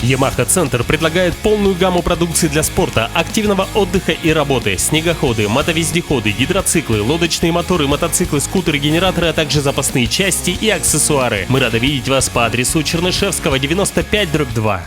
Yamaha Центр предлагает полную гамму продукции для спорта, активного отдыха и работы: снегоходы, мотовездеходы, гидроциклы, лодочные моторы, мотоциклы, скутеры, генераторы, а также запасные части и аксессуары. Мы рады видеть вас по адресу Чернышевского, 95/2.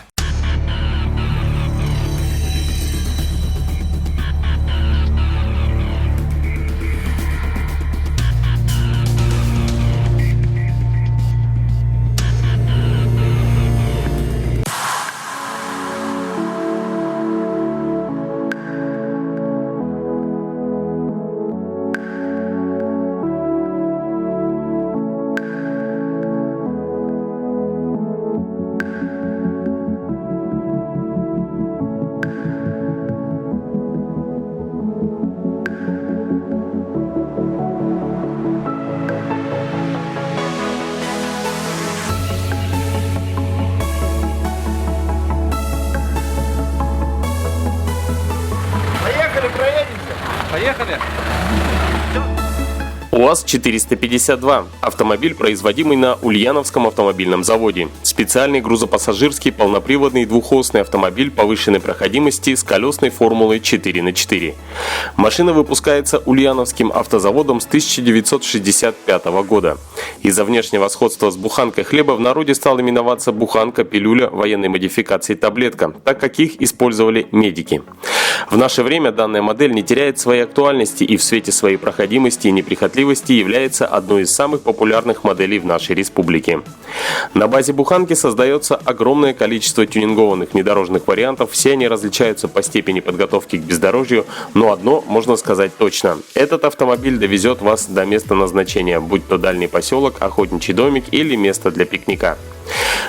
Поехали! УАЗ-452 – автомобиль, производимый на Ульяновском автомобильном заводе. Специальный грузопассажирский полноприводный двухосный автомобиль повышенной проходимости с колесной формулой 4х4. Машина выпускается Ульяновским автозаводом с 1965 года. Из-за внешнего сходства с буханкой хлеба в народе стала именоваться буханка, пилюля, военной модификации таблетка, так как их использовали медики. В наше время данная модель не теряет своей актуальности и в свете своей проходимости и неприхотливости является одной из самых популярных моделей в нашей республике. На базе буханки создается огромное количество тюнингованных внедорожных вариантов, все они различаются по степени подготовки к бездорожью, но одно можно сказать точно: этот автомобиль довезет вас до места назначения, будь то дальний поселок, охотничий домик или место для пикника.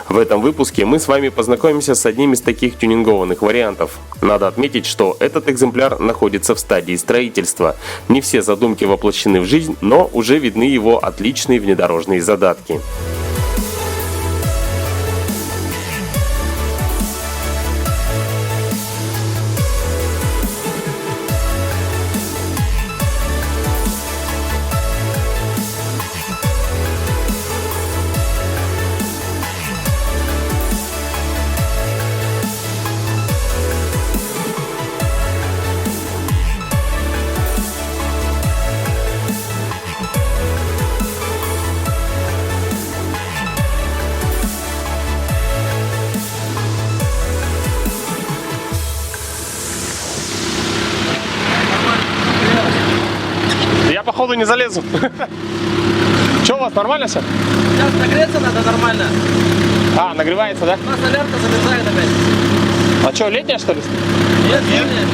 В этом выпуске мы с вами познакомимся с одним из таких тюнингованных вариантов. Надо отметить, что этот экземпляр находится в стадии строительства. Не все задумки воплощены в жизнь, но уже видны его отличные внедорожные задатки. Я походу не залезу. Че у вас, нормально все? Сейчас нагреться надо нормально. А, нагревается, да? У нас солярка залезает опять. А что, летняя что ли? Нет, зимняя.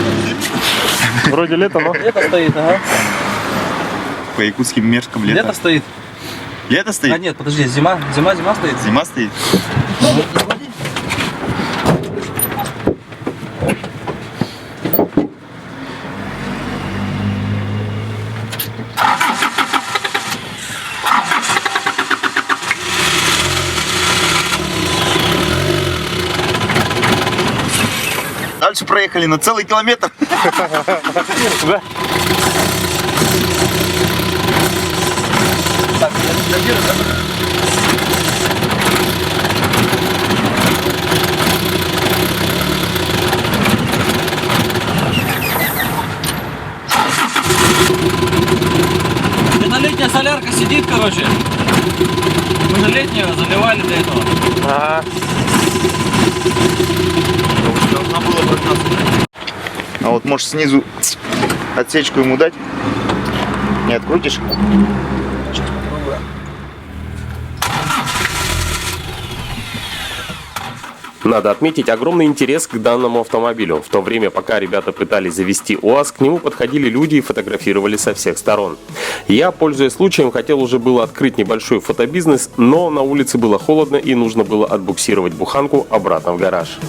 Вроде лето, но... Лето стоит, ага. По якутским меркам лето. Лето стоит. Лето стоит? А нет, подожди, зима стоит. Зима стоит. Дальше проехали на целый километр. Да. Так, задержи, да? Это летняя солярка сидит, короче. Мы же летнюю заливали до этого. Ага. Должна была прогнаться. А вот можешь снизу отсечку ему дать. Не открутишь? Надо отметить огромный интерес к данному автомобилю. В то время, пока ребята пытались завести УАЗ, к нему подходили люди и фотографировали со всех сторон. Я, пользуясь случаем, хотел уже было открыть небольшой фотобизнес, но на улице было холодно и нужно было отбуксировать буханку обратно в гараж.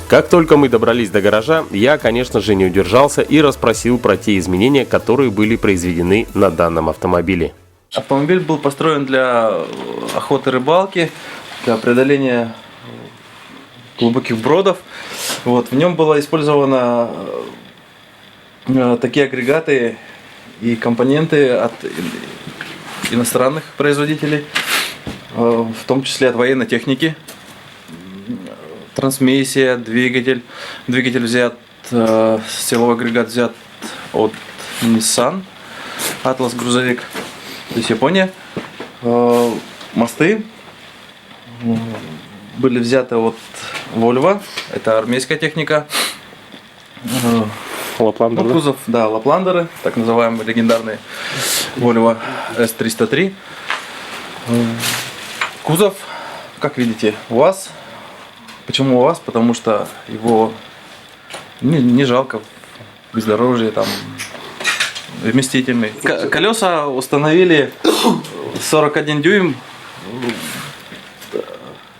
Как только мы добрались до гаража, я, конечно же, не удержался и расспросил про те изменения, которые были произведены на данном автомобиле. Автомобиль был построен для охоты и рыбалки, для преодоления глубоких бродов. Вот, в нем было использовано такие агрегаты и компоненты от иностранных производителей, в том числе от военной техники. Трансмиссия, двигатель взят, силовой агрегат взят от Nissan, Atlas грузовик, то есть Япония. Мосты были взяты от Volvo, это армейская техника. Лапландер, Кузов, да, лапландеры, так называемые легендарные Volvo S303. Кузов, как видите, УАЗ. Почему УАЗ? Потому что его не жалко в бездорожье, там вместительный. Колеса установили 41 дюйм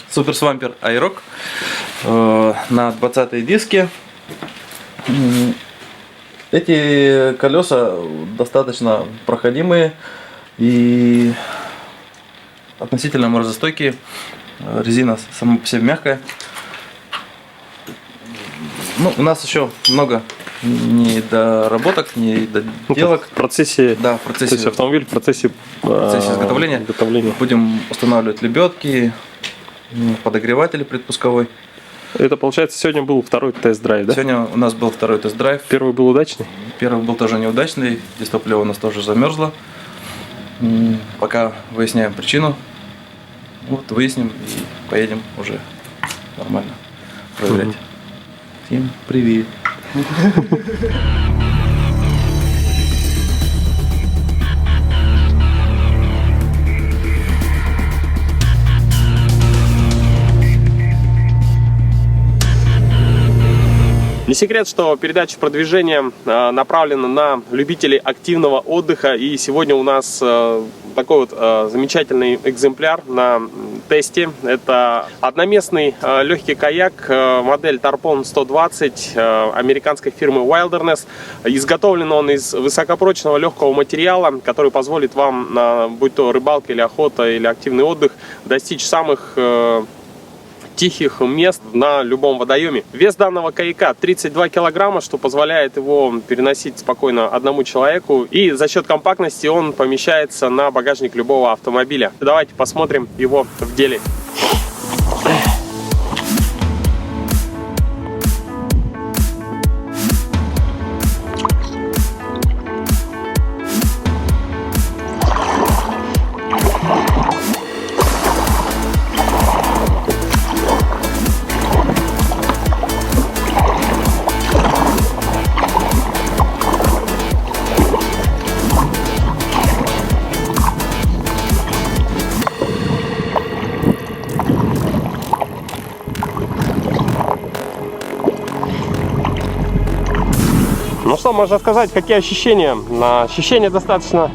суперсвампер Aerox на 20-е диски. Эти колеса достаточно проходимые и относительно морозостойкие. Резина сама по себе мягкая. Ну, у нас еще много недоработок, недоделок. В процессе, Да, в процессе, то есть автомобиль в процессе изготовления. Будем устанавливать лебедки, подогреватели предпусковой. Это, получается, сегодня был второй тест-драйв, да? Сегодня у нас был второй тест-драйв. Первый был удачный? Первый был тоже неудачный. Здесь топливо у нас тоже замерзло. Пока выясняем причину. Вот выясним и поедем уже нормально проверять. Всем привет. Не секрет, что передача продвижения направлена на любителей активного отдыха. И сегодня у нас такой вот замечательный экземпляр на тесте. Это одноместный легкий каяк, модель Tarpon 120 американской фирмы Wilderness. Изготовлен он из высокопрочного легкого материала, который позволит вам, будь то рыбалка или охота или активный отдых, достичь самых тихих мест на любом водоеме. Вес данного каяка 32 килограмма, что позволяет его переносить спокойно одному человеку. И за счет компактности он помещается на багажник любого автомобиля. Давайте посмотрим его в деле. Ну что можно сказать, какие ощущения? Ощущения достаточно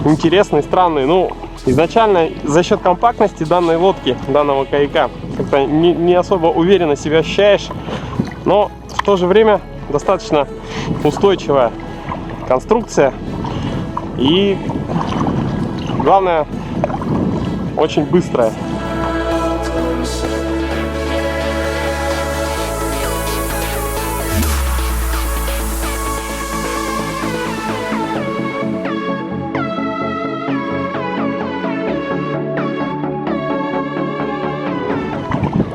интересные, странные. Ну, изначально за счет компактности данной лодки, данного каяка, как-то не особо уверенно себя ощущаешь, но в то же время достаточно устойчивая конструкция и, главное, очень быстрая.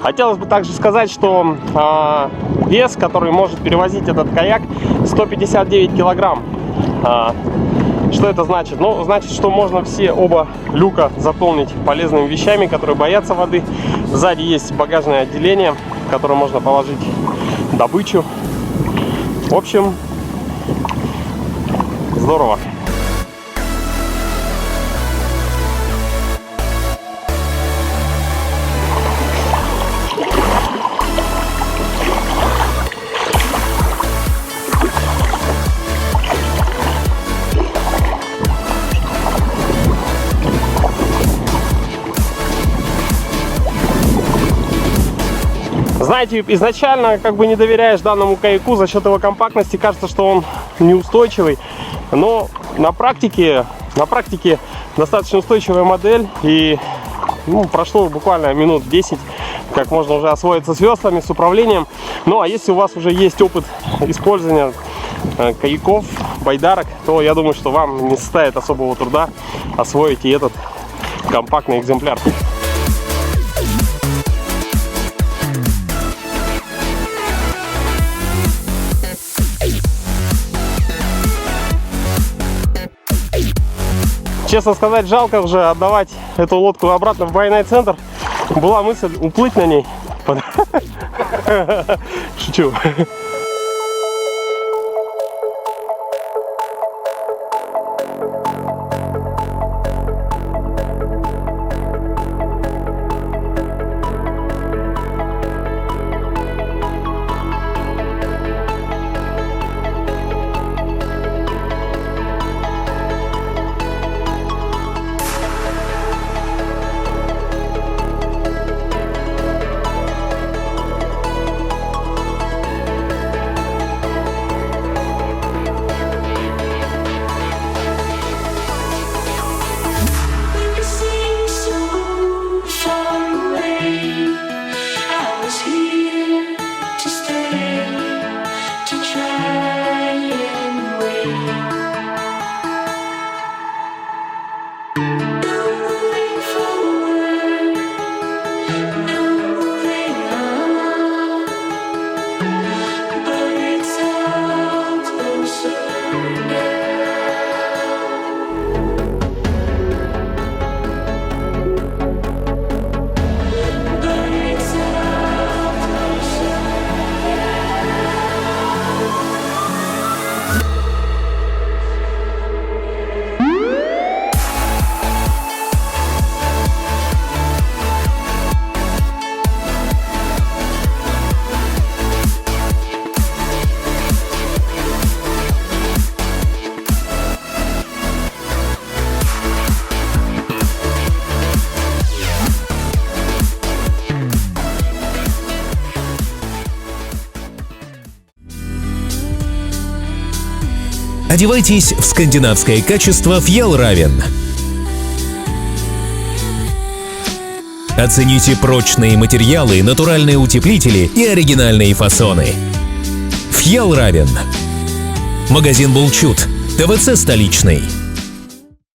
Хотелось бы также сказать, что вес, который может перевозить этот каяк, 159 килограмм. Что это значит? Ну, значит, что можно оба люка заполнить полезными вещами, которые боятся воды. Сзади есть багажное отделение, в которое можно положить добычу. В общем, здорово. Знаете, изначально как бы не доверяешь данному каяку за счет его компактности, кажется, что он неустойчивый, но на практике достаточно устойчивая модель, и прошло буквально минут 10, как можно уже освоиться с веслами, с управлением. Ну а если у вас уже есть опыт использования каяков, байдарок, то я думаю, что вам не составит особого труда освоить и этот компактный экземпляр. Честно сказать, жалко уже отдавать эту лодку обратно в байный центр. Была мысль уплыть на ней. Шучу. Одевайтесь в скандинавское качество Fjällräven. Оцените прочные материалы, натуральные утеплители и оригинальные фасоны. Fjällräven. Магазин Булчут. ТВЦ «Столичный».